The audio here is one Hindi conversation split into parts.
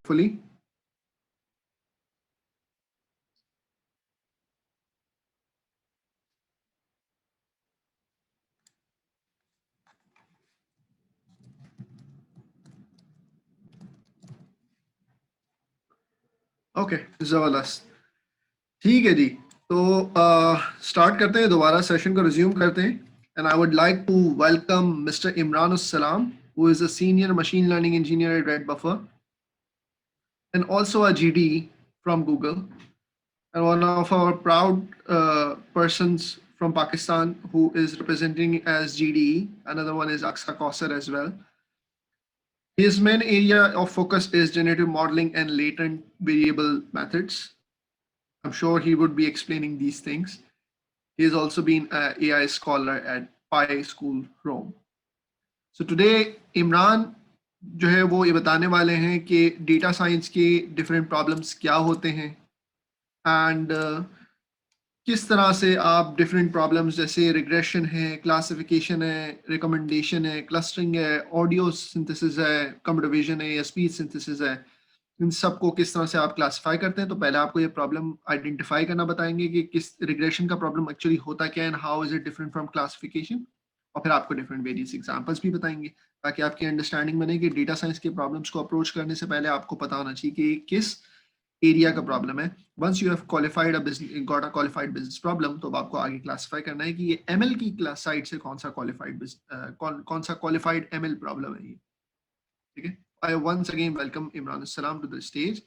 Fully. ओके, जबरदस्त। ठीक है जी, तो स्टार्ट करते हैं, दोबारा सेशन को रिज्यूम करते हैं। And I would like to welcome mister Imran अस्सलाम, who is a senior machine learning engineer at Red Buffer and also a GDE from Google, and one of our proud persons from Pakistan who is representing as GDE. Another one is Aksa Kausar as well. His main area of focus is generative modeling and latent variable methods. I'm sure he would be explaining these things. He has also been an AI scholar at Pi School, Rome. So today, Imran जो है वो ये बताने वाले हैं कि डेटा साइंस के डिफरेंट प्रॉब्लम्स क्या होते हैं एंड किस तरह से आप डिफरेंट प्रॉब्लम्स जैसे रिग्रेशन है, क्लासिफिकेशन है, रिकमेंडेशन है, क्लस्टरिंग है, ऑडियो सिंथेसिस है, कंप्यूटर विजन है या स्पीच सिंथेसिस है, इन सबको किस तरह से आप क्लासिफाई करते हैं। तो पहले आपको ये प्रॉब्लम आइडेंटिफाई करना बताएंगे कि किस रिग्रेशन का प्रॉब्लम एक्चुअली होता क्या है and how is it different from classification, और फिर आपको डिफरेंट वेरियस एग्जांपल्स भी बताएंगे ताकि आपकी अंडरस्टैंडिंग बने कि डेटा साइंस के प्रॉब्लम्स को अप्रोच करने से पहले आपको पता होना चाहिए कि किस एरिया का प्रॉब्लम है। Once you have qualified a business, got a qualified business problem, तो आपको आगे क्लासिफाई करना है कि ये एमएल की क्लास साइड से कौन सा क्वालिफाइड कौन सा क्वालिफाइड एमएल प्रॉब्लम है ये। ठीक है, I once again welcome Imran Salam to the stage,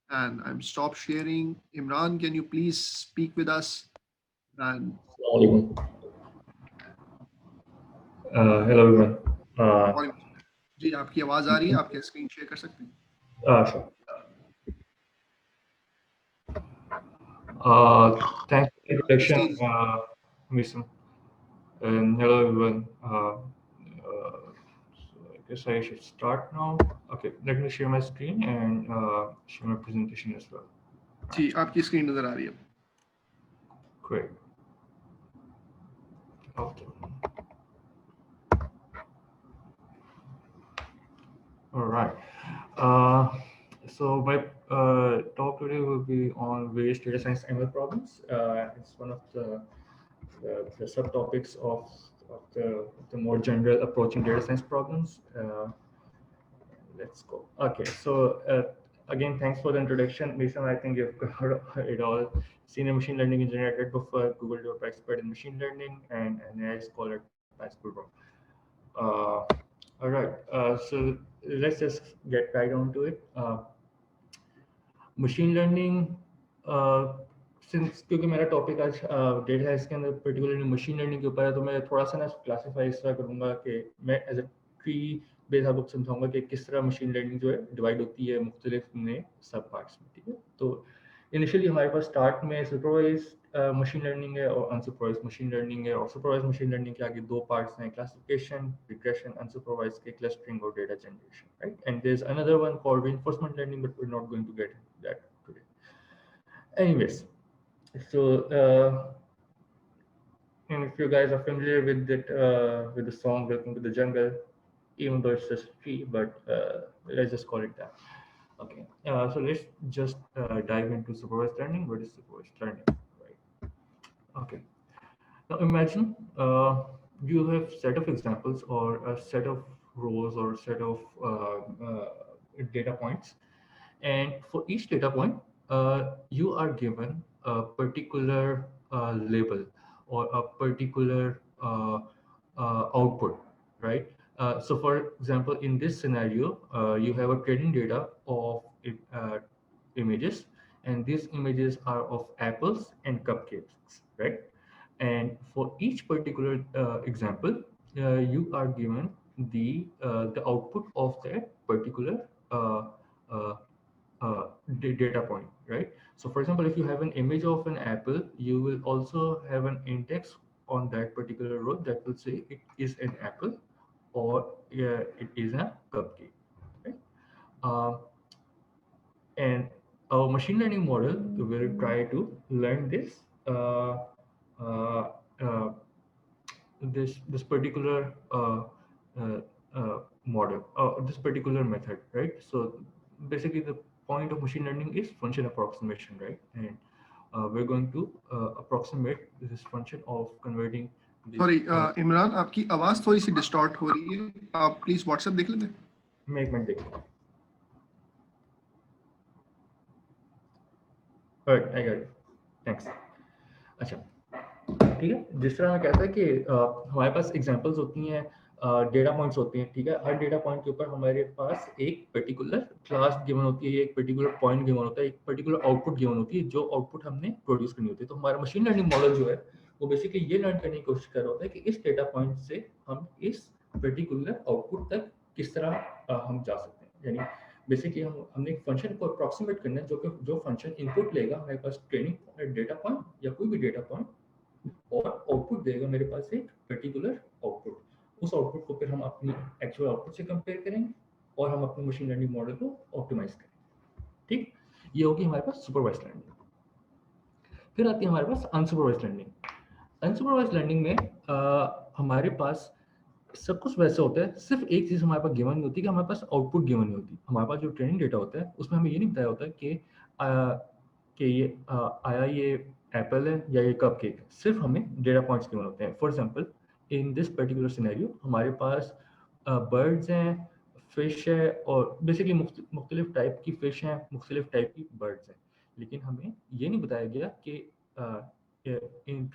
and I'm stop sharing. Imran, can you please speak with us? And hello everyone. जी, आपकी आवाज आ रही है, आप क्या स्क्रीन शेयर कर सकते हैं? Sure. Thanks for the introduction, Mason. And hello everyone. So I guess I should start now. Okay, let me share my screen and share my presentation as well. जी, आपकी स्क्रीन नजर आ रही है। Great. Okay. All right. So my talk today will be on various data science ML problems. It's one of the subtopics of the more general approaching data science problems. Let's go. Okay, so again, thanks for the introduction, Mason. I think you've covered it all. Senior machine learning engineer at Buffer, Google developer expert in machine learning, and an AI scholar at Pi School. All right, so let's just get right on to it. Machine learning since क्योंकि मेरा टॉपिक आज डेटा साइंस के अंदर पर्टिकुलरली मशीन लर्निंग के ऊपर है, तो मैं थोड़ा सा ना क्लासीफाई इस तरह करूँगा कि मैं एज अ ट्री बेस आपको समझाऊंगा कि किस तरह मशीन लर्निंग जो है डिवाइड होती है मुख्तलिफ में सब पार्ट्स में। ठीक है, तो इनिशियली हमारे पास स्टार्ट में सुपरवाइज मशीन लर्निंग है और अनसुपरवाइज मशीन लर्निंग है, और सुपरवाइज मशीन लर्निंग के आगे दो पार्ट्स हैं, क्लासिफिकेशन, रिग्रेशन, अनसुपरवाइज के क्लस्टरिंग और data generation, right? And there is another one called reinforcement learning, but we are not going to get that today. Anyways, so and if you guys are familiar with it, with the song "Welcome to the Jungle," even though it's just free, but let's just call it that. Okay, so let's just dive into supervised learning. What is supervised learning, right? Okay, now imagine you have set of examples or a set of rows or set of data points, and for each data point you are given a particular label or a particular output, right? So for example, in this scenario, you have a training data of images, and these images are of apples and cupcakes, right? And for each particular example, you are given the output of that particular uh, uh, data point, right? So for example, if you have an image of an apple, you will also have an index on that particular row that will say it is an apple or it is a cupcake, right? Uh, and our machine learning model will try to learn uh, uh, this particular uh, model, this particular method, right? So basically, the point of machine learning is function approximation, right? And we're going to approximate this function of converting this. Sorry Imran, आपकी आवाज थोड़ी सी डिस्टॉर्ट हो रही है, आप प्लीज व्हाट्सएप देख लेते हैं. मैं एक मिनट देखता हूँ. Alright, I got it. Thanks. अच्छा, ठीक है. जिस तरह मैं कहता है कि हमारे पास एग्जांपल्स होती हैं, डेटा पॉइंट्स होते हैं, ठीक है. हर डेटा पॉइंट के ऊपर हमारे पास एक पर्टिकुलर क्लास गिवन होती है, एक पर्टिकुलर पॉइंट गिवन होता है, एक पर्टिकुलर आउटपुट गिवन होती है, जो आउटपुट हमने प्रोड्यूस करनी होती है. तो हमारा मशीन लर्निंग मॉडल जो है वो बेसिकली ये लर्न करने की कोशिश कर रहा होता है कि इस डेटा पॉइंट से हम इस पर्टिकुलर आउटपुट तक किस तरह हम जा सकते हैं. यानी बेसिकली हमने एक फंक्शन को अप्रॉक्सीमेट करना है, जो फंक्शन इनपुट लेगा हमारे पास ट्रेनिंग डेटा पॉइंट या कोई भी डेटा पॉइंट, और आउटपुट देगा मेरे पास एक पर्टिकुलर आउटपुट. उस आउटपुट को फिर हम अपनी एक्चुअल आउटपुट से कंपेयर करेंगे और हम अपने मशीन लर्निंग मॉडल को ऑप्टिमाइज करेंगे. ठीक, ये होगी हमारे पास सुपरवाइज्ड लर्निंग. फिर आती है हमारे पास अनसुपरवाइज्ड लर्निंग. अनसुपरवाइज्ड लर्निंग में हमारे पास सब कुछ वैसे होता है, सिर्फ एक चीज हमारे पास गिवन नहीं होती कि हमारे पास आउटपुट गिवन नहीं होती. हमारे पास जो ट्रेनिंग डेटा होता है उसमें हमें ये नहीं बताया होता कि ये आया ये एप्पल है या ये कपकेक है. सिर्फ हमें डेटा पॉइंट्स गिवन होते हैं. For example, in this particular scenario हमारे पास बर्ड्स हैं, फिश है, और बेसिकली मुख्तलिफ टाइप की फिश हैं, मुख्तलिफ टाइप की बर्ड्स हैं. लेकिन हमें ये नहीं बताया गया कि इन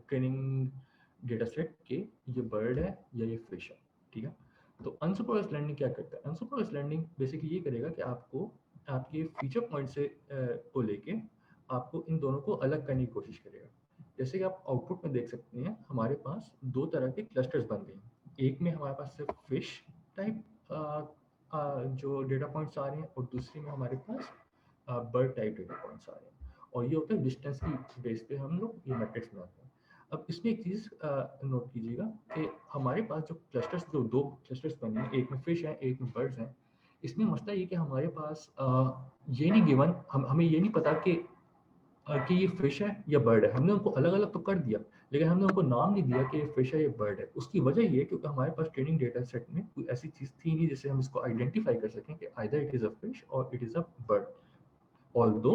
ट्रेनिंग डेटा सेट के ये बर्ड है या ये फिश है. ठीक है. तो अनसुपरवाइज्ड लर्निंग क्या करता है? अनसुपरवाइज्ड लर्निंग बेसिकली ये करेगा कि आपको आपके फीचर पॉइंट से को लेके आपको इन दोनों को अलग करने की कोशिश करेगा. जैसे कि आप आउटपुट में देख सकते हैं, हमारे पास दो तरह के क्लस्टर्स बन गए हैं. एक में हमारे पास सिर्फ फिश टाइप जो डेटा पॉइंट्स आ रहे हैं, और दूसरी में हमारे पास बर्ड टाइप डेटा पॉइंट्स आ रहे हैं. और ये होता है डिस्टेंस की बेस पे हम लोग ये मैट्रिक्स बनाते हैं. अब इसमें एक चीज़ नोट कीजिएगा कि हमारे पास जो दो क्लस्टर्स बने हैं, एक में फिश है, एक में बर्ड्स हैं. इसमें मसला ये कि हमारे पास ये नहीं गिवन, हमें ये नहीं पता कि ये फिश है या बर्ड है. हमने उनको अलग अलग तो कर दिया, लेकिन हमने उनको नाम नहीं दिया कि ये फिश है या बर्ड है. उसकी वजह ये क्योंकि हमारे पास ट्रेनिंग डेटा सेट में कोई ऐसी चीज़ थी नहीं जिससे हम इसको आइडेंटिफाई कर सकें कि either it is a fish और it is a bird. Although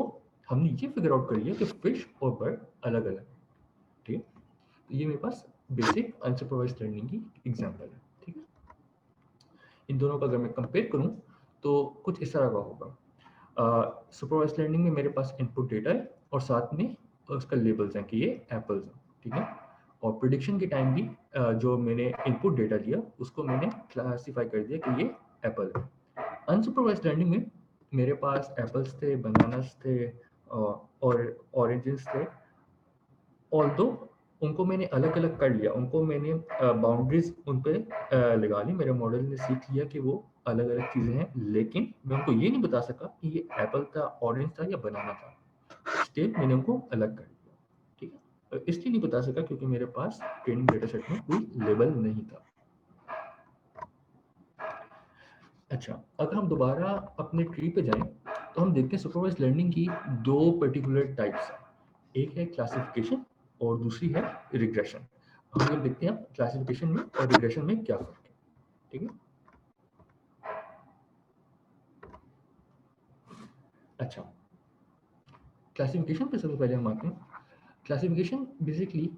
हमने ये फिगर आउट कर लिया कि फिश और बर्ड अलग अलग. ठीक है. तो ये मेरे पास बेसिक अनसुपरवाइज्ड लर्निंग की एग्जांपल है. ठीक है. इन दोनों का अगर मैं कंपेयर करूं तो कुछ इस तरह का होगा. सुपरवाइज्ड लर्निंग में मेरे पास इनपुट डेटा है और साथ में उसका लेबल्स हैं कि ये एप्पल्स हैं. ठीक है. और प्रिडिक्शन के टाइम भी जो मैंने इनपुट डेटा लिया उसको मैंने क्लासिफाई कर दिया कि ये एप्पल है. अनसुपरवाइज्ड लर्निंग में मेरे पास एप्पल्स थे, बनानास थे और ऑरेंजेस थे. ऑल्दो उनको मैंने अलग अलग कर लिया, उनको मैंने बाउंड्रीज उन पे लगा ली. मेरे मॉडल ने सीख लिया कि वो अलग अलग चीज़ें हैं, लेकिन मैं उनको ये नहीं बता सका कि ये एप्पल था, ऑरेंज था या बनाना था. स्टिल मैंने उनको अलग कर दिया. ठीक है. इसलिए नहीं बता सका क्योंकि मेरे पास ट्रेनिंग डेटा सेट में कोई लेबल नहीं था. अच्छा, अगर हम दोबारा अपने ट्री पे जाएं तो हम देखते हैं सुपरवाइज्ड लर्निंग की दो पर्टिकुलर टाइप्स हैं. एक है क्लासिफिकेशन और दूसरी है रिग्रेशन. हम लोग देखते हैं क्लासिफिकेशन में और रिग्रेशन में क्या फर्क है. ठीक है. अच्छा, क्लासिफिकेशन पे सबसे पहले हम आते हैं. Classification basically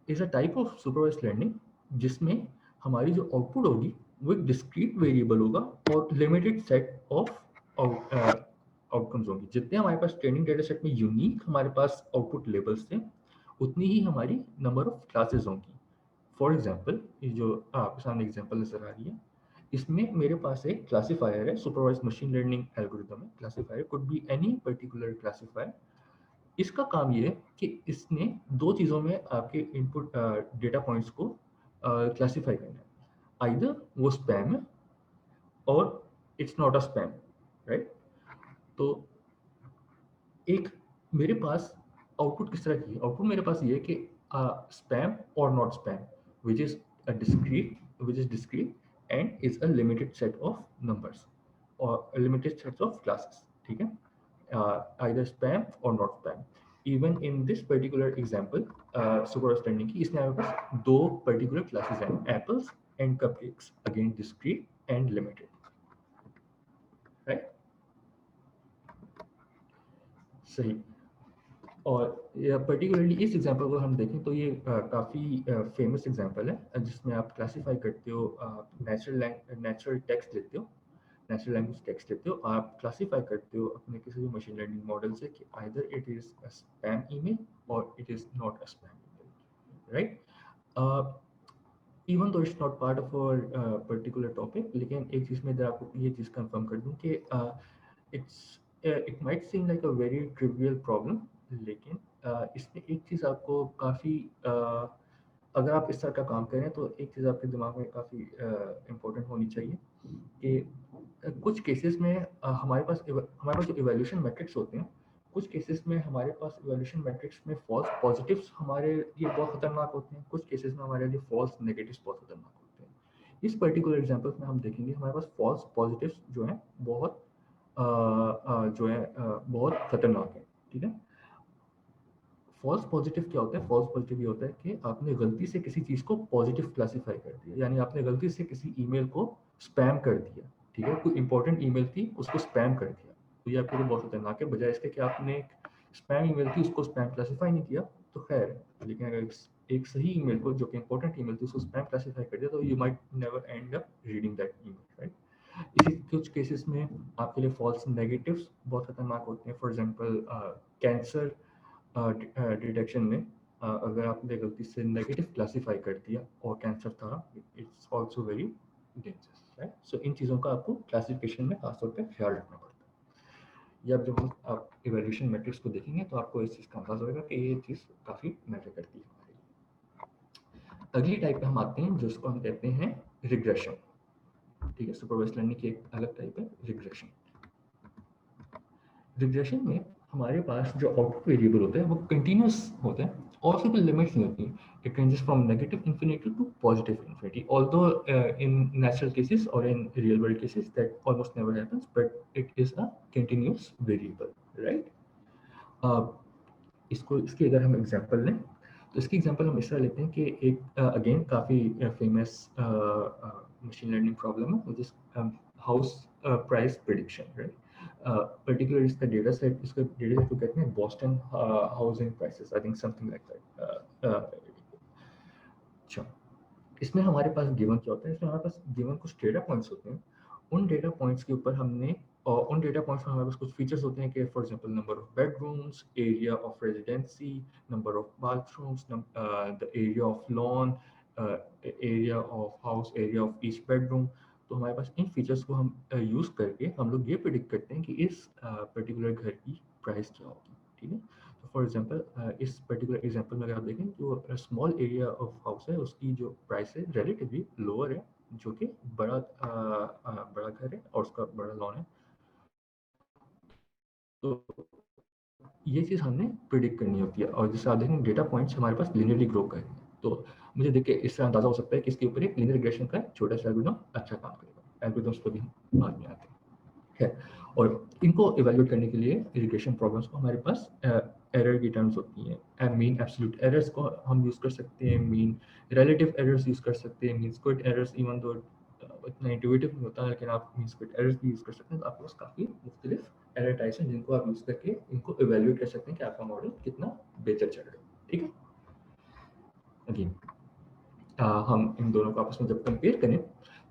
is a type of supervised learning जिसमें हमारी जो आउटपुट होगी वो एक डिस्क्रीट वेरिएबल होगा और लिमिटेड सेट ऑफ आउटकम्स होंगी। जितने हमारे पास ट्रेनिंग डेटा सेट में यूनिक हमारे पास आउटपुट लेबल्स थे, उतनी ही हमारी नंबर ऑफ क्लासेस होंगी। फॉर एग्जाम्पल, ये जो आपके सामने एग्जाम्पल नजर आ रही है, इसमें मेरे पास एक क्लासिफायर है, सुपरवाइज्ड मशीन लर्निंग एल्गोरिथम है। Classifier could be any particular classifier. इसका काम ये है कि इसने दो चीज़ों में आपके इनपुट डेटा पॉइंट्स को क्लासिफाई करना है। आइदर वो स्पैम है और it's not a spam, right. तो एक मेरे पास आउटपुट किस तरह की है? आउटपुट मेरे पास ये है कि स्पैम और not spam, which is a discrete and is a limited set of numbers or a limited set of classes, ठीक है? Either spam or not spam. Even in this particular example, supervised learning की इसमें हमारे पास दो particular classes हैं, apples and cupcakes, again discrete and limited, right? सही। और पर्टिकुलरली इस एग्जांपल को हम देखें तो ये काफ़ी फेमस एग्जांपल है, जिसमें आप क्लासिफाई करते हो, नेचुरल टेक्स्ट लेते हो, नेचुरल लैंग्वेज टेक्स्ट लेते हो, आप क्लासिफाई करते हो अपने किसी भी मशीन लर्निंग मॉडल से कि either it is a spam email और it is not a spam email, right. Even though it's not part of our particular topic, लेकिन एक चीज़ में इधर आपको ये चीज़ कंफर्म कर दूं कि it's it might seem like a very trivial problem, लेकिन इसमें एक चीज़ आपको काफ़ी अगर आप इस तरह का काम करें तो एक चीज़ आपके दिमाग में काफ़ी इम्पोर्टेंट होनी चाहिए कि कुछ केसेस में हमारे पास जो इवैल्यूएशन मैट्रिक्स होते हैं, कुछ केसेस में हमारे पास इवैल्यूएशन मैट्रिक्स में फॉल्स पॉजिटिव्स हमारे लिए बहुत खतरनाक होते हैं, कुछ केसेस में हमारे लिए फॉल्स नेगेटिव्स बहुत खतरनाक होते हैं। इस पर्टिकुलर एग्जांपल में हम देखेंगे हमारे पास फॉल्स पॉजिटिव्स जो हैं बहुत बहुत खतरनाक है, ठीक है। फॉल्स पॉजिटिव क्या होता है? फॉल्स पॉजिटिव ये होता है कि आपने गलती से किसी चीज़ को पॉजिटिव क्लासिफाई कर दिया, यानी आपने गलती से किसी ईमेल को स्पैम कर दिया, ठीक है। कोई इंपॉर्टेंट ईमेल थी, उसको स्पैम कर दिया, तो ये आपके लिए बहुत खतरनाक है। बजाय इसके कि आपने एक स्पैम ईमेल थी, उसको स्पैम क्लासिफाई नहीं किया तो खैर है, लेकिन अगर एक सही ईमेल को, जो कि इंपॉर्टेंट ईमेल थी, उसको स्पैम क्लासिफाई कर दिया तो you might never and up reading that email, right. इसी कुछ केसेस में आपके लिए फॉल्स नेगेटिव्स बहुत खतरनाक होते हैं। फॉर एग्जांपल कैंसर डिटेक्शन में अगर आपने गलती से नेगेटिव क्लासिफाई कर दिया और कैंसर था, it's also very dangerous, right. So इन चीज़ों का आपको क्लासिफिकेशन में खासतौर पे ख्याल रखना पड़ता है। या जब आप इवैल्यूएशन मैट्रिक्स को देखेंगे तो आपको इस चीज़ का अंदाजा होगा कि ये चीज़ काफ़ी मैटर करती है हमारे लिए। अगली टाइप पे हम आते हैं जिसको हम कहते हैं रिग्रेशन, ठीक है। सुपरवाइज्ड लर्निंग की एक अलग टाइप है रिग्रेशन। रिग्रेशन में हमारे पास जो आउटपुट वेरिएबल होता है वो कंटिन्यूस होता है और उसकी कोई लिमिट्स नहीं होती। It ranges from negative infinity to positive infinity, although in natural cases और in real world cases that almost never happens, but it is a continuous variable, right. इसको इसकी अगर हम एग्जांपल लें तो इसकी एग्जांपल हम इस तरह लेते हैं कि एक अगेन काफ़ी फेमस मशीन लर्निंग प्रॉब्लम है, which is house price prediction, right. Particular इसका डेटा सेट को कहते हैं Boston housing prices, I think something like that. अच्छा, इसमें हमारे पास गिवन क्या होता है? इसमें हमारे पास गिवन कुछ डेटा पॉइंट्स होते हैं। उन डेटा पॉइंट्स के ऊपर हमने उन डेटा पॉइंट्स में हमारे पास कुछ फीचर्स होते हैं कि for example number of bedrooms, area of residency, number of bathrooms, the area of lawn, area of house, area of each bedroom. तो हमारे पास इन फीचर्स को हम यूज़ करके हम लोग ये प्रिडिक्ट करते हैं कि इस पर्टिकुलर घर की प्राइस क्या होगी, ठीक है। तो फॉर एग्जांपल इस पर्टिकुलर एग्जांपल में अगर आप देखें जो स्मॉल एरिया ऑफ हाउस है उसकी जो प्राइस है रिलेटिवली लोअर है, जो कि बड़ा घर है और उसका बड़ा लॉन है। तो ये चीज़ हमने प्रिडिक्ट करनी होती है और जैसे आप देखेंगे डेटा पॉइंट्स हमारे पास लिनियरली ग्रो कर रहे हैं, तो मुझे देख के इससे अंदाजा हो सकता है कि इसके ऊपर एक लिनियर रिग्रेशन का छोटा सा एल्गोरिथम अच्छा काम करेगा। एल्गोरिथम्स पर भी हम बाद में आते हैं है। और इनको इवैल्यूएट करने के लिए रिग्रेशन प्रॉब्लम्स को हमारे पास एरर की टर्म्स होती हैं। मीन एब्सोल्यूट एरर्स को हम यूज़ कर सकते हैं, मीन रिलेटिव एरर्स यूज़ कर सकते हैं, mean squared errors, even though इतना इंट्यूटिव नहीं होता लेकिन आप मीन स्क्वायर्ड एरर्स भी यूज़ कर सकते हैं। तो आपके पास काफ़ी मुख्तलिफ एरर टाइप्स हैं जिनको आप यूज़ करके इनको इवैल्यूएट कर सकते हैं कि आपका मॉडल कितना बेहतर चल रहा है, ठीक है। अगेन हम इन दोनों को आपस में जब कंपेयर करें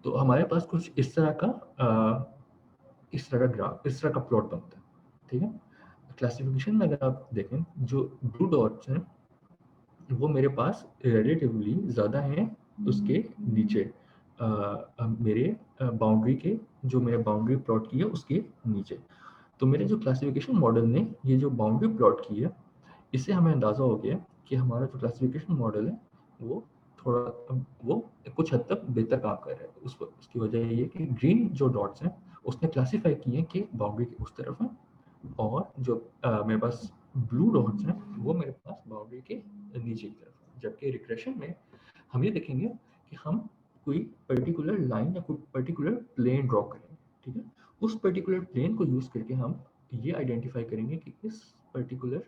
तो हमारे पास कुछ इस तरह का ग्राफ, इस तरह का प्लॉट बनता है, ठीक है। क्लासिफिकेशन में अगर आप देखें, जो ब्लू डॉट्स हैं वो मेरे पास रिलेटिवली ज़्यादा हैं उसके नीचे, मेरे बाउंड्री के, जो मैंने बाउंड्री प्लॉट की है उसके नीचे। तो मेरे जो क्लासिफिकेशन मॉडल ने ये जो बाउंड्री प्लॉट की है, इससे हमें अंदाज़ा हो गया कि हमारा जो क्लासिफिकेशन मॉडल है वो थोड़ा वो कुछ हद तक बेहतर काम कर रहा है। उसकी वजह ये है कि ग्रीन जो डॉट्स हैं उसने क्लासीफाई किए कि बाउंड्री के उस तरफ है, और जो मेरे पास ब्लू डॉट्स हैं वो मेरे पास बाउंड्री के नीचे की तरफ है। जबकि रिग्रेशन में हम ये देखेंगे कि हम कोई पर्टिकुलर लाइन या कोई पर्टिकुलर प्लेन ड्रॉ करेंगे, ठीक है। उस पर्टिकुलर प्लेन को यूज़ करके हम ये आइडेंटिफाई करेंगे कि इस पर्टिकुलर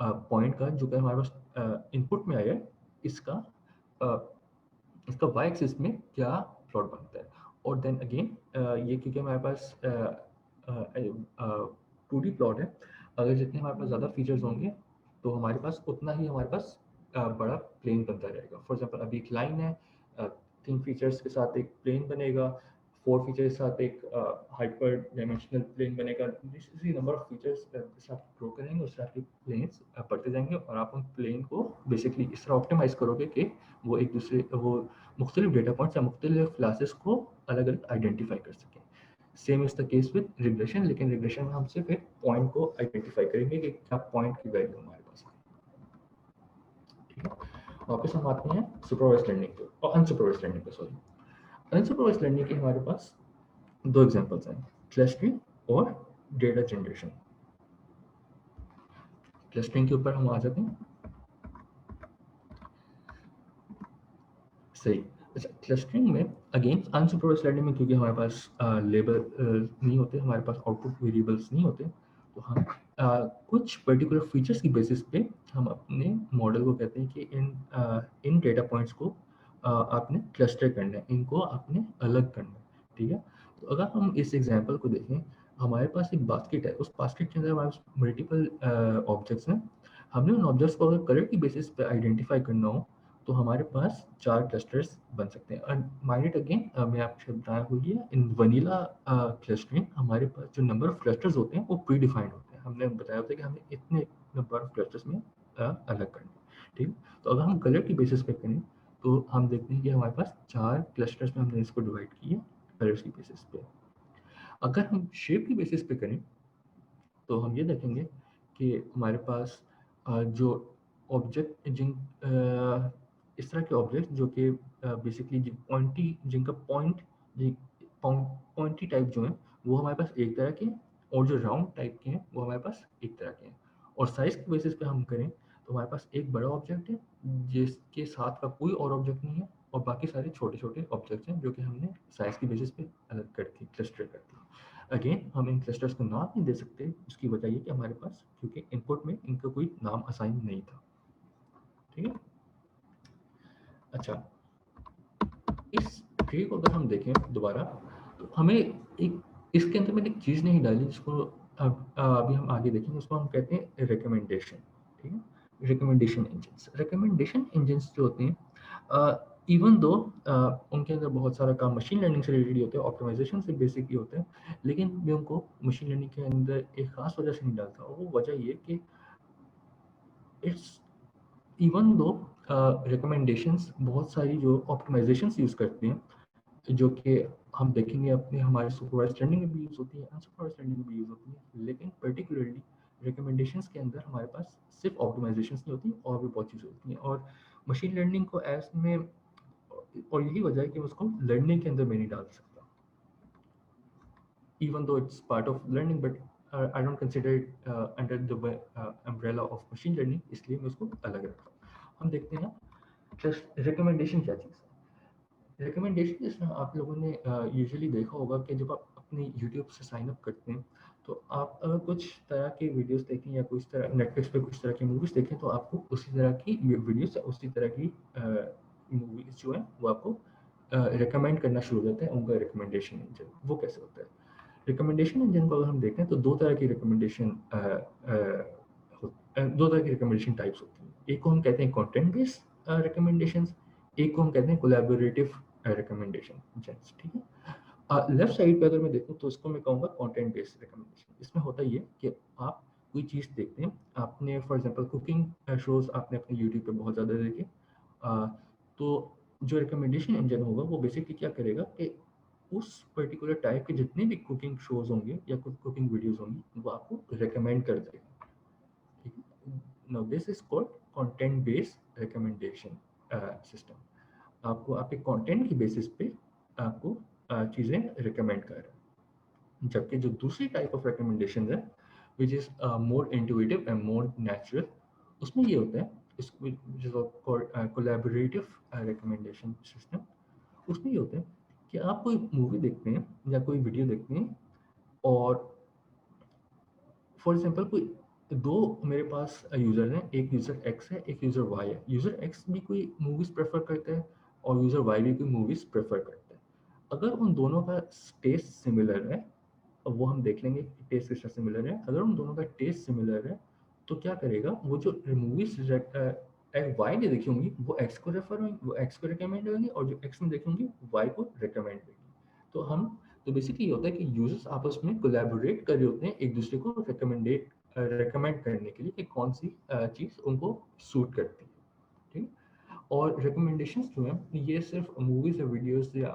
पॉइंट का जो कि हमारे पास इनपुट में आया है, इसका इसका वाई एक्सिस में क्या प्लॉट बनता है। और देन अगेन ये क्योंकि हमारे पास 2D प्लॉट है, अगर जितने हमारे पास ज़्यादा फीचर्स होंगे तो हमारे पास उतना ही हमारे पास बड़ा प्लेन बनता रहेगा। फॉर एग्जांपल अभी एक लाइन है, 3 फीचर्स के साथ एक प्लेन बनेगा, 4 फीचर्स के साथ एक हाइपर डायमेंशनल प्लेन बनेगा। इसी नंबर ऑफ फीचर्स जैसे आप ग्रो करेंगे उस तरह के प्लेन्स बढ़ते जाएंगे, और आप उन प्लेन को बेसिकली इस तरह ऑप्टिमाइज करोगे कि वो एक दूसरे वो मुख्तलिफ डेटा पॉइंट्स या मुख्तलिफ क्लासेस को अलग अलग आइडेंटिफाई कर सकें। Same is the case with regression, लेकिन रिग्रेशन में हम सिर्फ एक पॉइंट को आइडेंटिफाई करेंगे कि क्या पॉइंट की वैल्यू हमारे पास है, ठीक है। वापस हम आते हैं सुपरवाइज्ड लर्निंग पे, और अनसुपरवाइज्ड लर्निंग पे, सॉरी। अनसुपरवाइज्ड लर्निंग के हमारे पास 2 एग्जांपल्स हैं, क्लस्टरिंग और डेटा जनरेशन। क्लस्टरिंग के ऊपर हम आ जाते हैं, सही। अच्छा, क्लस्टरिंग में अगेन अनसुपरवाइज्ड लर्निंग में क्योंकि हमारे पास लेबल नहीं होते, हमारे पास आउटपुट वेरिएबल्स नहीं होते, तो हम कुछ पर्टिकुलर फीचर्स की बेसिस पे हम अपने मॉडल को कहते हैं कि इन डेटा पॉइंट्स को आपने क्लस्टर करना है, इनको आपने अलग करना है, ठीक है। तो अगर हम इस एग्जांपल को देखें, हमारे पास एक बास्केट है, उस बास्केट के अंदर हमारे पास मल्टीपल ऑब्जेक्ट्स हैं। हमने उन ऑब्जेक्ट्स को अगर कलर की बेसिस पे आइडेंटिफाई करना हो तो हमारे पास 4 क्लस्टर्स बन सकते हैं। एंड माइंड इट अगेन, मैं आपको बताया भूल गया, इन वनीला क्लस्टरिंग हमारे पास जो नंबर ऑफ क्लस्टर्स होते हैं वो प्री डिफाइंड होते हैं। हमने बताया होता है कि हमें इतने नंबर ऑफ क्लस्टर्स में अलग करना है, ठीक। तो अगर हम कलर की बेसिस पे करें तो हम देखते हैं कि हमारे पास 4 क्लस्टर्स में हमने इसको डिवाइड किया कलर्स की बेसिस पे। अगर हम शेप की बेसिस पे करें तो हम ये देखेंगे कि हमारे पास जो ऑब्जेक्ट इस तरह के ऑब्जेक्ट जो कि बेसिकली पॉइंटी, जिनका पॉइंटी टाइप जो है वो हमारे पास एक तरह के, और जो राउंड टाइप के हैं वो हमारे पास एक तरह के हैं। और साइज की बेसिस पे हम करें तो हमारे पास एक बड़ा ऑब्जेक्ट है जिसके साथ का कोई और ऑब्जेक्ट नहीं है, और बाकी सारे छोटे छोटे ऑब्जेक्ट्स हैं जो कि हमने साइज की बेसिस पे अलग कर दी, क्लस्टर कर दी। अगेन हम इन क्लस्टर्स को नाम नहीं दे सकते, उसकी वजह ये कि हमारे पास क्योंकि इनपुट में इनका कोई नाम असाइन नहीं था, ठीक है। अच्छा, इस ट्री को अगर हम देखें दोबारा तो हमें एक, इसके अंदर मैंने एक चीज़ नहीं डाली जिसको अभी हम आगे देखेंगे, उसको हम कहते हैं रिकमेंडेशन, ठीक है। रिकमेंडेशन इंजन्स जो होते हैं, इवन दो उनके अंदर बहुत सारा काम मशीन लर्निंग से रिलेटेड होते हैं, ऑप्टिमाइजेशन से बेसिकली होते हैं, लेकिन मैं उनको मशीन लर्निंग के अंदर एक खास वजह से नहीं डालता। वो वजह ये कि इट्स इवन दो रिकमेंडेशंस बहुत सारी जो ऑप्टिमाइजेशंस यूज़ करते हैं, जो कि हम देखेंगे अपने हमारे सुपरवाइज्ड लर्निंग में भी यूज़ होती है, अनसुपरवाइज्ड लर्निंग में भी यूज़ होती है, लेकिन पर्टिकुलरली रिकमेंडेशंस के अंदर हमारे पास सिर्फ ऑप्टिमाइजेशंस नहीं होती, और भी बहुत चीज़ें होती हैं। और मशीन लर्निंग को एज में, और यही वजह है कि उसको लर्निंग के अंदर मैं नहीं डाल सकता, even though it's part of learning, but I don't consider it under the umbrella of machine learning, इसलिए मैं उसको अलग रखता हूँ। हम देखते हैं जस्ट रिकमेंडेशन क्या चीज़ है। रिकमेंडेशन जिसमें आप लोगों ने यूजुअली देखा होगा कि जब आप अपनी यूट्यूब से साइन अप करते हैं तो आप अगर कुछ तरह के वीडियोस देखें या कुछ तरह नेटफ्लिक्स पे कुछ तरह की मूवीज़ देखें तो आपको उसी तरह की वीडियोस या उसी तरह की मूवीज़ जो है वो आपको रिकमेंड करना शुरू हो जाता है। उनका रिकमेंडेशन इंजन वो कैसे होता है। रिकमेंडेशन इंजन को अगर हम देखें तो दो तरह की रिकमेंडेशन टाइप्स होती हैं। एक को हम कहते हैं कंटेंट बेस्ड रिकमेंडेशंस, एक को हम कहते हैं कोलैबोरेटिव रिकमेंडेशन इंजन्स, ठीक है। लेफ्ट साइड पे अगर मैं देखूँ तो उसको मैं कहूँगा कंटेंट बेस्ड रिकमेंडेशन। इसमें होता ये कि आप कोई चीज़ देखते हैं, आपने फॉर एग्जांपल कुकिंग शोज़ आपने अपने यूट्यूब पे बहुत ज़्यादा देखे, तो जो रिकमेंडेशन इंजन होगा वो बेसिकली क्या करेगा कि उस पर्टिकुलर टाइप के जितने भी कुकिंग शोज़ होंगे या कुछ कुकिंग वीडियोज़ होंगी वो आपको रिकमेंड कर देगा, ठीक है। Now this is called content based recommendation system. आपको आपके कंटेंट की बेसिस पे आपको चीज़ें रिकमेंड कर रहा है। जबकि जो दूसरी टाइप ऑफ रिकमेंडेशन है which is more intuitive and more natural, उसमें ये होता है कोलैबोरेटिव रिकमेंडेशन सिस्टम। उसमें ये होता है कि आप कोई मूवी देखते हैं या कोई वीडियो देखते हैं और फॉर एग्जांपल कोई दो मेरे पास यूज़र हैं, एक यूज़र एक्स है, एक यूज़र वाई है। यूज़र एक्स भी कोई मूवीज़ प्रेफर करता है और यूज़र वाई भी कोई मूवीज़ प्रेफर करता है। अगर उन दोनों का टेस्ट सिमिलर है, अब वो हम देख लेंगे कि टेस्ट किसका सिमिलर है। अगर उन दोनों का टेस्ट सिमिलर है तो क्या करेगा, वो जो मूवीज़ वाई ने देखी होंगी वो एक्स को रेफर होंगी, वो एक्स को रिकमेंड होंगी, और जो एक्स ने देखी होंगी वाई को रिकमेंड होंगी। तो हम तो बेसिकली ये होता है कि यूजर्स आपस में कोलैबोरेट कर रहे होते हैं एक दूसरे को रिकमेंड करने के लिए कि कौन सी चीज़ उनको सूट करती है, ठीक है। और रिकमेंडेशंस जो हैं ये सिर्फ मूवीज़ या वीडियोस या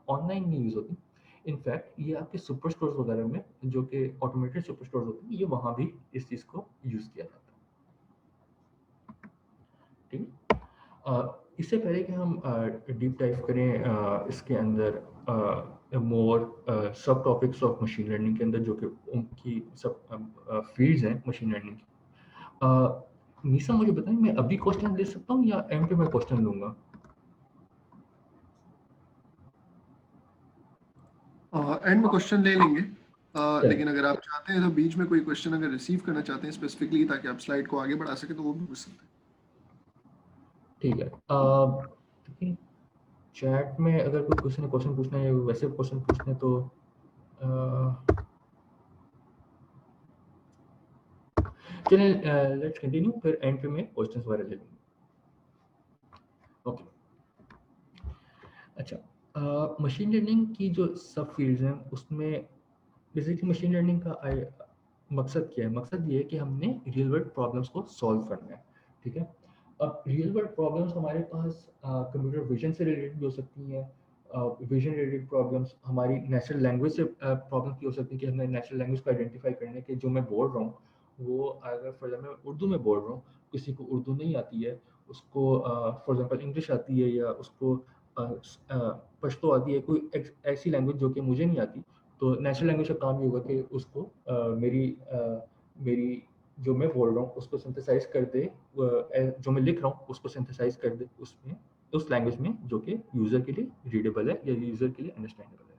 ऑनलाइन नहीं यूज़ होती। इनफैक्ट ये आपके सुपर स्टोर्स वगैरह में, जो कि ऑटोमेटेड सुपर स्टोर्स होते हैं, ये वहाँ भी इस चीज़ को यूज़ किया जाता है, ठीक है। इससे पहले कि हम डीप डाइव करें इसके अंदर मोर सब टॉपिक्स ऑफ मशीन लर्निंग के अंदर, जो कि उनकी सब फील्ड्स हैं मशीन लर्निंग की। निशा मुझे बताएं, मैं अभी क्वेश्चन दे सकता हूँ या एंड पे मैं क्वेश्चन लूंगा? एंड में क्वेश्चन ले लेंगे, चलिए, लेकिन अगर आप चाहते हैं तो बीच में कोई क्वेश्चन अगर रिसीव करना चाहते हैं स्पेसिफिकली ताकि आप स्लाइड को आगे बढ़ा सके तो वो भी पूछ सकते हैं। ठीक है। चैट में अगर कोई क्वेश्चन पूछना है या वैसे क्वेश्चन पूछने हैं, तो चलिए लेट्स कंटिन्यू, फिर एंड पे मैं क्वेश्चंस वगैरह ले लूंगा। ओके, अच्छा। मशीन लर्निंग की जो सब फील्ड्स हैं उसमें बेसिकली मशीन लर्निंग का मकसद क्या है? मकसद ये है कि हमने रियल वर्ल्ड प्रॉब्लम्स को सॉल्व करना है, ठीक है। अब रियल वर्ल्ड प्रॉब्लम्स हमारे पास कंप्यूटर विजन से रिलेटेड भी हो सकती हैं, विजन रिलेटेड प्रॉब्लम्स हमारी नेचुरल लैंग्वेज से प्रॉब्लम की हो सकती है कि हमें नेचुरल लैंग्वेज को आइडेंटिफाई करने के जो मैं बोल रहा हूँ वो, अगर फॉर एग्जाम्पल उर्दू में बोल रहा हूँ, किसी को उर्दू नहीं आती है, उसको फॉर एग्जाम्पल इंग्लिश आती है या उसको पश्तो आती है, कोई ऐसी लैंग्वेज जो कि मुझे नहीं आती, तो नेचुरल लैंग्वेज का काम ये होगा कि उसको मेरी जो मैं बोल रहा हूँ उसको सिंथेसाइज कर दे, जो मैं लिख रहा हूँ उसको सिंथेसाइज कर दे उसमें, उस लैंग्वेज में जो कि यूज़र के लिए रीडेबल है या यूज़र के लिए अंडरस्टैंडेबल है।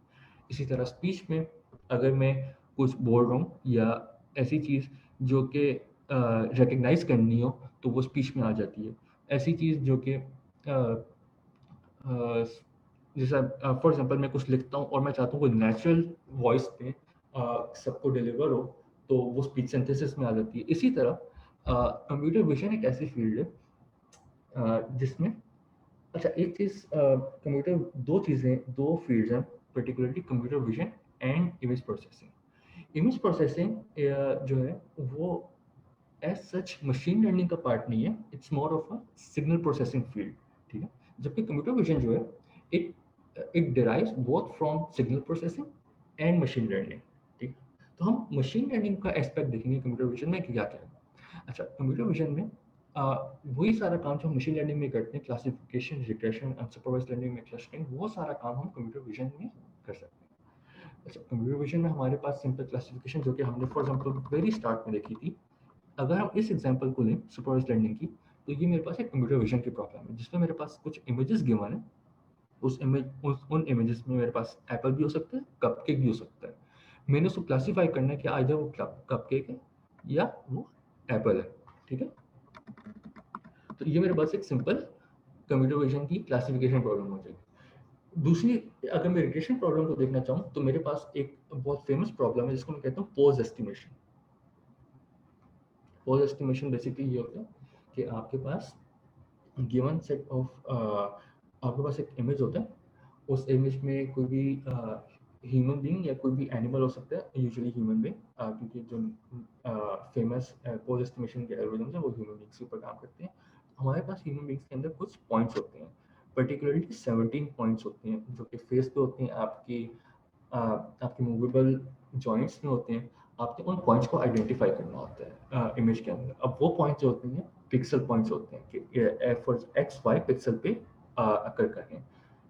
इसी तरह स्पीच में अगर मैं कुछ बोल रहा हूँ या ऐसी चीज़ जो कि रिकग्नाइज करनी हो तो वो स्पीच में आ जाती है। ऐसी चीज़ जो कि जैसा फॉर एग्जांपल मैं कुछ लिखता हूँ और मैं चाहता हूँ कोई नेचुरल वॉइस पे सबको डिलीवर हो, तो वो स्पीच सिंथेसिस में आ जाती है। इसी तरह कंप्यूटर विजन एक ऐसी फील्ड है जिसमें, अच्छा एक चीज़, कंप्यूटर दो चीज़ें, दो फील्ड्स हैं particularly, computer vision and image processing. Image processing जो है वो एज सच मशीन लर्निंग का पार्ट नहीं है, it's more of a signal processing field, ठीक है। जबकि कंप्यूटर विजन जो है it it derives both from signal processing and machine learning, ठीक। तो हम मशीन लर्निंग का एस्पेक्ट देखेंगे कंप्यूटर विजन में कि क्या क्या है। अच्छा, कंप्यूटर विजन में वही सारा काम जो हम मशीन लर्निंग में करते हैं, क्लासिफिकेशन, रिग्रेशन, अनसुपरवाइज्ड लर्निंग में क्लस्टरिंग, वो सारा काम हम कंप्यूटर विजन में कर सकते हैं। अच्छा, कंप्यूटर विजन में हमारे पास सिंपल क्लासिफिकेशन जो कि हमने फॉर एग्जांपल वेरी स्टार्ट में देखी थी, अगर हम इस एग्जांपल को लें सुपरवाइज्ड लर्निंग की, तो ये मेरे पास एक कंप्यूटर विजन की प्रॉब्लम है जिसमें मेरे पास कुछ इमेजेस गिवन है। उन इमेजेस में मेरे पास एप्पल भी हो सकता है, कपकेक भी हो सकता है। मैंने उसको क्लासिफाई करना है कि आइदर वो कपकेक है या वो एप्पल है, ठीक है। तो ये मेरे पास एक सिंपल कंप्यूटर विजन की क्लासिफिकेशन प्रॉब्लम हो जाएगी। दूसरी, अगर मैं रिग्रेशन प्रॉब्लम को देखना चाहूँ तो मेरे पास एक बहुत फेमस प्रॉब्लम है जिसको मैं कहता हूँ pose estimation. Pose estimation basically ये होता है कि आपके पास गिवन सेट ऑफ आपके पास एक इमेज होता है, उस इमेज में कोई भी ह्यूमन बीइंग या कोई भी एनिमल हो सकता है, यूजुअली ह्यूमन बीइंग, क्योंकि जो फेमस पोज एस्टिमेशन के एल्गोरिथम्स हैं वो ह्यूमन बीइंग्स के ऊपर काम करते हैं। हमारे पास ह्यूमन बीइंग्स के अंदर कुछ पॉइंट्स होते हैं, पर्टिकुलरली 17 पॉइंट्स होते हैं जो कि फेस पे होते हैं, आपके मूवेबल जॉइंट्स में होते हैं। आपने उन पॉइंट्स को आइडेंटिफाई करना होता है इमेज के अंदर। अब वो पॉइंट्स जो होते हैं पिक्सल पॉइंट्स होते हैं कि फॉर एक्स वाई पिक्सल पे अकर कर रहे हैं,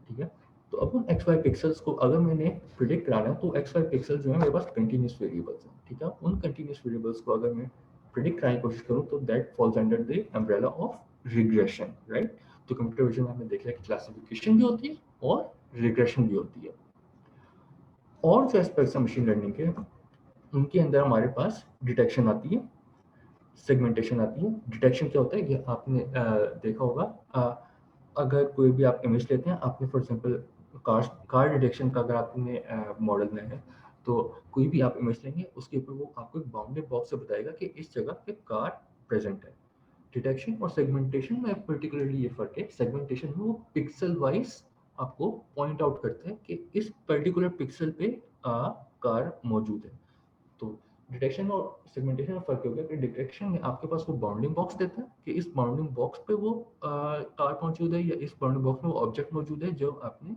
ठीक है। तो अब उन एक्स वाई पिक्सल्स को अगर मैंने प्रिडिक्ट कराना है तो एक्स वाई पिक्सल जो है मेरे पास कंटिन्यूस वेरिएबल्स हैं, ठीक है। उन कंटिन्यूस वेरिएबल्स को अगर मैं प्रिडिक्ट कराने की कोशिश करूँ तो that falls under the umbrella of regression, right. तो कंप्यूटर विजन में हमने देख लिया कि क्लासिफिकेशन भी होती है और रिग्रेशन भी होती है। और जो एस्पेक्ट्स हैं मशीन लर्निंग के, उनके अंदर हमारे पास डिटेक्शन आती है, सेगमेंटेशन आती है। डिटेक्शन क्या होता है, ये आपने देखा होगा, अगर कोई भी आप इमेज लेते हैं, आपने फॉर एग्जांपल कार डिटेक्शन का अगर आपने मॉडल में है, तो कोई भी आप इमेज लेंगे उसके ऊपर वो आपको एक बाउंडेड बॉक्स से बताएगा कि इस जगह पे कार प्रेजेंट है। डिटेक्शन और सेगमेंटेशन में पर्टिकुलरली ये फर्क है, सेगमेंटेशन में वो पिक्सल वाइज आपको पॉइंट आउट करता है कि इस पर्टिकुलर पिक्सल पे कार मौजूद है। तो डिटेक्शन और सेगमेंटेशन में फर्क हो गया कि डिटेक्शन में आपके पास वो बाउंडिंग बॉक्स देता है कि इस बाउंडिंग बॉक्स पे वो कार मौजूद है, या इस बाउंडिंग बॉक्स में वो ऑब्जेक्ट मौजूद है जो आपने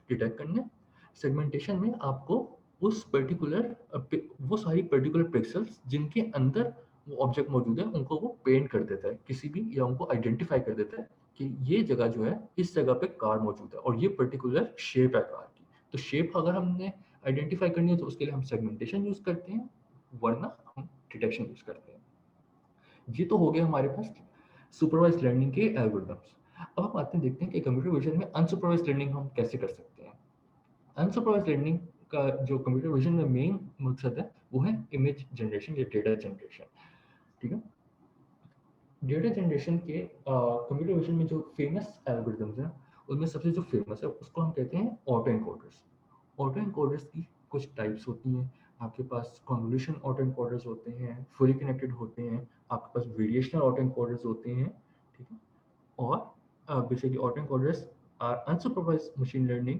डिटेक्ट करना है। सेगमेंटेशन में आपको उस पर्टिकुलर वो सारी पर्टिकुलर पिक्सल्स जिनके अंदर वो ऑब्जेक्ट मौजूद है उनको वो पेंट कर देता है किसी भी, या उनको आइडेंटिफाई कर देता है कि ये जगह जो है इस जगह पे कार मौजूद है और ये पर्टिकुलर शेप है कार की। तो शेप अगर हमने आइडेंटिफाई करनी है तो उसके लिए हम सेगमेंटेशन यूज करते हैं, वरना हम डिटेक्शन यूज करते हैं। ये तो हो गया हमारे पास सुपरवाइज लर्निंग के एल्गोरिथम्स। अब हम आते हैं, देखते हैं कि कंप्यूटर विजन में अनसुपरवाइज लर्निंग हम कैसे कर सकते हैं। अनसुपरवाइज लर्निंग का जो कंप्यूटर विजन में मेन मकसद है वो है इमेज जनरेशन या डेटा जनरेशन, ठीक है। डेटा जनरेशन के कंप्यूटर विजन में जो फेमस एल्गोरिथम्स हैं उनमें सबसे जो फेमस है उसको हम कहते हैं ऑटो एनकोडर्स। ऑटो एनकोडर्स की कुछ टाइप्स होती हैं। आपके पास कन्वोल्यूशन ऑटो एनकोडर्स होते हैं, फुली कनेक्टेड होते हैं, आपके पास वेरिएशनल ऑटो एनकोडर्स होते हैं, ठीक है। और basically autoencoders are unsupervised machine learning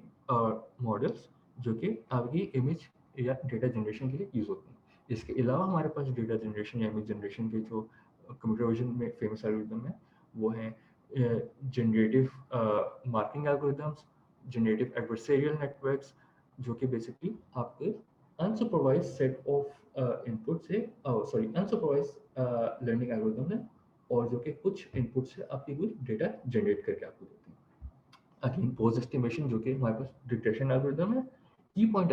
models जो कि आपकी इमेज या डेटा जनरेशन के लिए यूज होते हैं। इसके अलावा हमारे पास डेटा जनरेशन या इमेज जनरेशन के जो कंप्यूटर विजन में फेमस एल्गोरिथम है वो है generative marking algorithms, generative adversarial networks, जो कि बेसिकली आपके अनसुपरवाइज सेट ऑफ इनपुट से अनसुपरवाइज लर्निंग एल्गोरिथम है, और जो कि कुछ इनपुट से आपकी कुछ डेटा जनरेट करके आपको देते हैं। अगेन पोज एस्टिमेशन जो कि हमारे पास डिटेक्शन एल्गोरिथम है। की point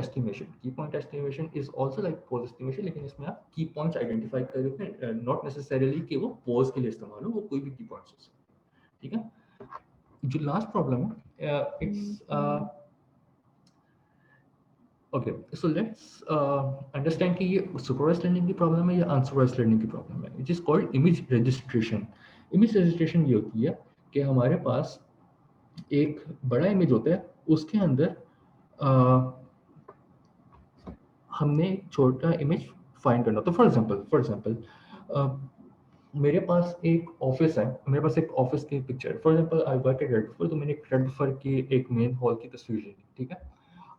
estimation is also like pose estimation, लेकिन इसमें आप की पॉइंट्स आइडेंटिफाई करते हैं, नॉट नेसेसरीली कि वो पोज के लिए इस्तेमाल हो, वो कोई भी की पॉइंट्स हो सकते हैं, ठीक है। जो लास्ट प्रॉब्लम है, it's okay, so let's understand कि ये सुपरवाइज्ड लर्निंग की प्रॉब्लम है या अनसुपरवाइज्ड लर्निंग की प्रॉब्लम है। It is called image registration. Image registration ये होती है कि हमारे पास एक बड़ा इमेज होता है, उसके अंदर हमने छोटा इमेज फाइंड करना। तो फॉर एग्जांपल मेरे पास एक ऑफिस है, मेरे पास एक ऑफिस की पिक्चर है। For example I work at red buffer, तो मैंने एक रेड बफर की एक मेन हॉल की तस्वीर ली, ठीक है।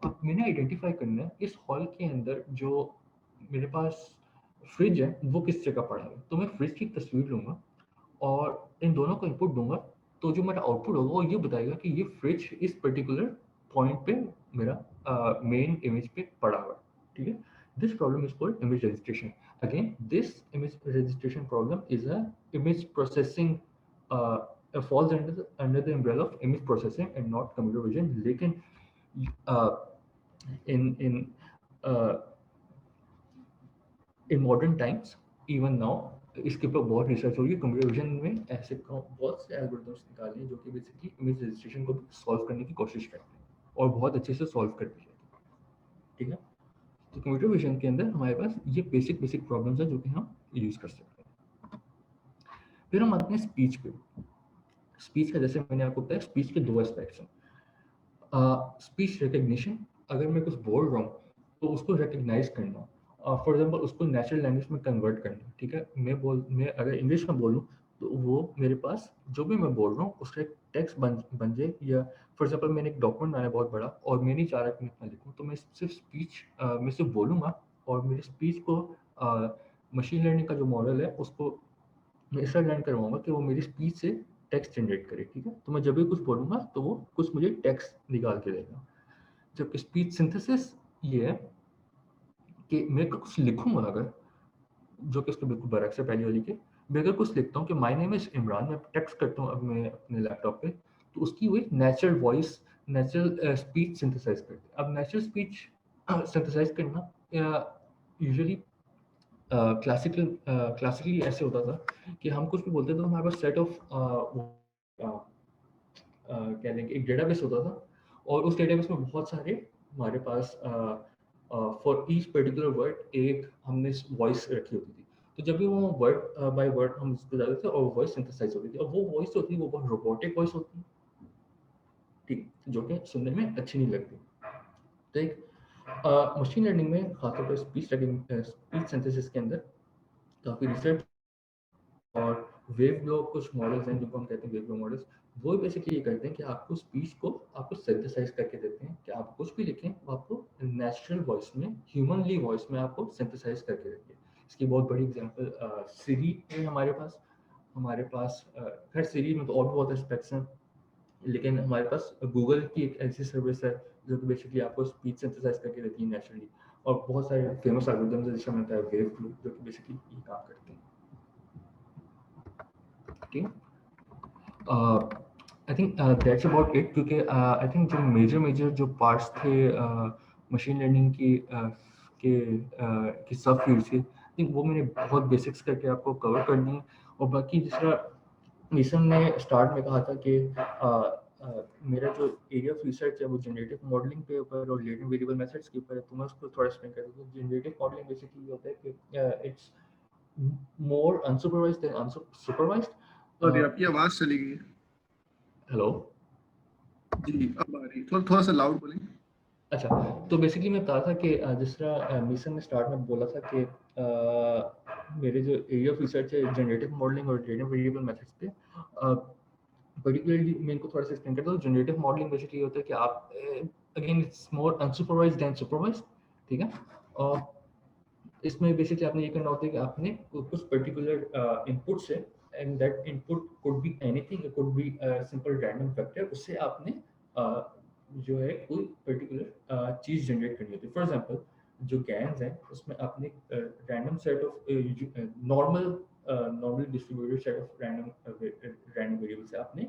अब मैंने आइडेंटिफाई करना है इस हॉल के अंदर जो मेरे पास फ्रिज है वो किस जगह पड़ा है। तो मैं फ्रिज की तस्वीर लूंगा और इन दोनों को इनपुट दूंगा, तो जो मेरा आउटपुट होगा वो ये बताएगा कि ये फ्रिज इस पर्टिकुलर पॉइंट पे मेरा मेन इमेज पे पड़ा हुआ है, ठीक है। This problem is called image registration. Again this image registration problem is a image processing, falls under the umbrella of image processing and not computer vision, लेकिन uh, in uh, in modern times even now इसके ऊपर बहुत रिसर्च होगी। कंप्यूटर विजन में ऐसे बहुत से एल्गोरिथम्स निकाले हैं जो कि बेसिकली इमेज रजिस्ट्रेशन को भी सॉल्व करने की कोशिश करते हैं और बहुत अच्छे से सॉल्व कर भी लेते हैं, ठीक है। तो कंप्यूटर विजन के अंदर हमारे पास ये बेसिक प्रॉब्लम्स है जो कि हम यूज कर सकते हैं। फिर हम आते हैं स्पीच पे। स्पीच का जैसे मैंने आपको बताया, स्पीच के दो एस्पेक्ट्स हैं। स्पीच रिकग्निशन, अगर मैं कुछ बोल रहा हूँ तो उसको रिकग्नाइज करना, फॉर एग्जांपल उसको नेचुरल लैंग्वेज में कन्वर्ट करना, ठीक है। मैं अगर इंग्लिश में बोलूँ तो वो मेरे पास जो भी मैं बोल रहा हूँ उसका एक टेक्स्ट बन जाए, या फॉर एग्जांपल मैंने एक डॉक्यूमेंट बनाया बहुत बड़ा और मैं नहीं चाह रहा कि मैं इतना लिखूं, तो मैं सिर्फ स्पीच मैं सिर्फ बोलूंगा और मेरी स्पीच को मशीन लर्निंग का जो मॉडल है उसको मैं इस तरह लर्न करवाऊंगा कि वो मेरी स्पीच से टेक्स्ट जनरेट करे, ठीक है। तो मैं जब भी कुछ बोलूंगा तो वो कुछ मुझे टेक्स्ट निकाल के देगा। जबकि स्पीच सिंथेसिस ये है कि मैं कुछ लिखूंगा अगर, जो कि इसके बिल्कुल बरक्स है पहली वाली के, मैं अगर कुछ लिखता हूँ कि माय नेम इज इमरान, मैं टेक्स्ट करता हूँ अब मैं अपने लैपटॉप पे, तो उसकी वो एक natural voice, natural speech synthesize करते हैं। अब नेचुरल स्पीच सिंथेसाइज करना यूजुअली क्लासिकली ऐसे होता था कि हम कुछ भी बोलते थे तो हमारे पास सेट ऑफ कह लें कि एक डेटाबेस होता था, और उस डेटाबेस में बहुत सारे हमारे पास फॉर ईच पर्टिकुलर वर्ड एक हमने वॉइस रखी होती थी। तो जब भी वो वर्ड बाय वर्ड हम उसको जाते थे और वॉइस सिंथेसाइज होती थी, और वो वॉइस होती है वो बहुत रोबोटिक वॉइस होती है, ठीक, जो कि सुनने में अच्छी नहीं लगती। तो एक मशीन लर्निंग में खासतौर पर स्पीच सिंथेसिस के अंदर काफ़ी रिसर्च और वेव ग्लो कुछ मॉडल्स हैं जिनको हम कहते हैं वेव ग्लो मॉडल्स, वो बेसिकली ये करते हैं कि आपको स्पीच को आपको सिंथेसाइज करके देते हैं कि आप कुछ भी लिखें वो आपको नेचुरल वॉइस में, ह्यूमनली वॉइस में आपको सिंथेसाइज करके देते हैं। इसकी बहुत बड़ी एग्जांपल सिरी है हमारे पास खैर सिरी में तो और भी बहुत एस्पेक्ट्स हैं, लेकिन हमारे पास गूगल की एक ऐसी सर्विस है जो कि बेसिकली आपको स्पीच सिंथेसाइज करके देती है नेचुरली, और बहुत सारे फेमस एल्गोरिथम्स हैं जिसका मतलब है वेव ग्लो, जो कि बेसिकली ये काम करते हैं, ठीक है। I think that's about it, क्योंकि आई थिंक जो मेजर जो पार्ट्स थे मशीन लर्निंग की सब फील्ड्स के, आई थिंक वो मैंने बहुत बेसिक्स करके आपको कवर कर दिए। और बाकी जिस तरह निशन ने स्टार्ट में कहा था कि मेरा जो एरिया ऑफ रिसर्च है वो जनरेटिव मॉडलिंग पे ऊपर और लेटेंट वेरिएबल मेथड्स के ऊपर है, तो मैं उसको थोड़ा एक्सप्लेन कर दूँ। जनरेटिव मॉडलिंग बेसिकली होता है कि it's more unsupervised than supervised. Sorry, आपकी आवाज चली गई है। हेलो। जी, अब आ रही है। थोड़ा थोड़ा सा लाउड बोलेंगे। अच्छा, तो बेसिकली मैं बता था कि जिस तरह मिशन ने स्टार्ट में बोला था कि मेरे जो एरिया ऑफ रिसर्च है जनरेटिव मॉडलिंग और जनरेटिव वेरिएबल मेथड्स पे, पर्टिकुलरली मैं इनको थोड़ा सा एक्सप्लेन करता हूँ। जनरेटिव मॉडलिंग बेसिकली होता है कि आप again it's more unsupervised than supervised, ठीक है। और इसमें बेसिकली आपने ये करना होता है कि आपने कुछ पर्टिकुलर इनपुट से, and that input could be anything, it could be simple random vector, उससे आपने जो है कोई पर्टिकुलर चीज जनरेट करनी होती है। फॉर एग्जांपल जो गैन्स हैं उसमें आपने random set of normal distributed set of random variable से आपने